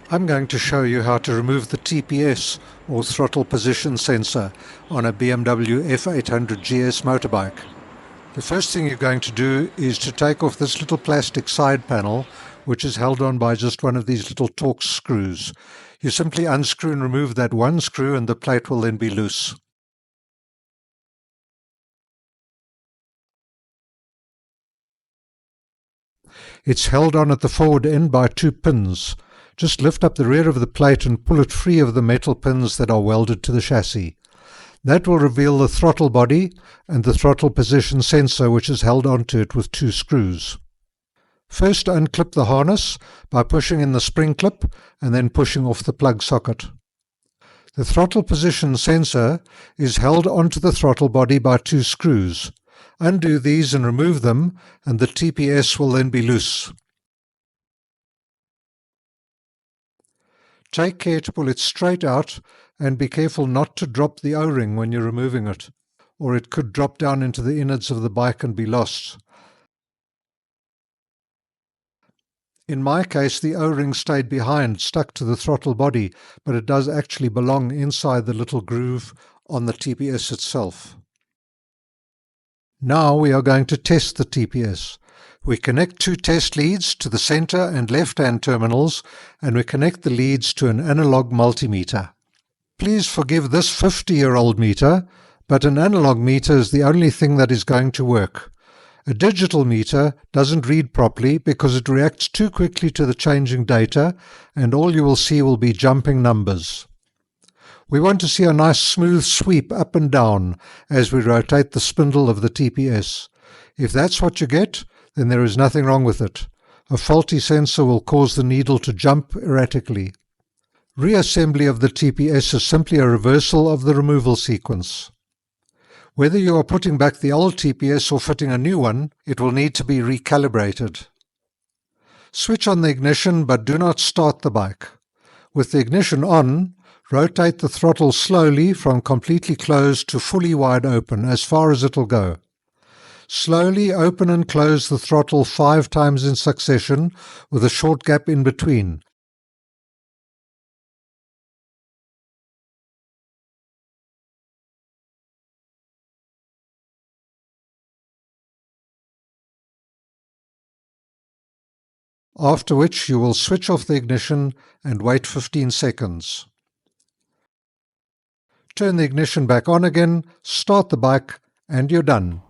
I'm going to show you how to remove the TPS or Throttle Position Sensor on a BMW F800GS motorbike. The first thing you're going to do is to take off this little plastic side panel, which is held on by just one of these little Torx screws. You simply unscrew and remove that one screw and the plate will then be loose. It's held on at the forward end by two pins. Just lift up the rear of the plate and pull it free of the metal pins that are welded to the chassis. That will reveal the throttle body and the throttle position sensor, which is held onto it with two screws. First, unclip the harness by pushing in the spring clip and then pushing off the plug socket. The throttle position sensor is held onto the throttle body by two screws. Undo these and remove them, and the TPS will then be loose. Take care to pull it straight out and be careful not to drop the O-ring when you're removing it, or it could drop down into the innards of the bike and be lost. In my case, the O-ring stayed behind, stuck to the throttle body, but it does actually belong inside the little groove on the TPS itself. Now we are going to test the TPS. We connect two test leads to the center and left-hand terminals, and we connect the leads to an analog multimeter. Please forgive this 50-year-old meter, but an analog meter is the only thing that is going to work. A digital meter doesn't read properly because it reacts too quickly to the changing data, and all you will see will be jumping numbers. We want to see a nice smooth sweep up and down as we rotate the spindle of the TPS. If that's what you get, then there is nothing wrong with it. A faulty sensor will cause the needle to jump erratically. Reassembly of the TPS is simply a reversal of the removal sequence. Whether you are putting back the old TPS or fitting a new one, it will need to be recalibrated. Switch on the ignition, but do not start the bike. With the ignition on, rotate the throttle slowly from completely closed to fully wide open, as far as it will go. Slowly open and close the throttle 5 times in succession with a short gap in between. After which you will switch off the ignition and wait 15 seconds. Turn the ignition back on again, start the bike, and you're done.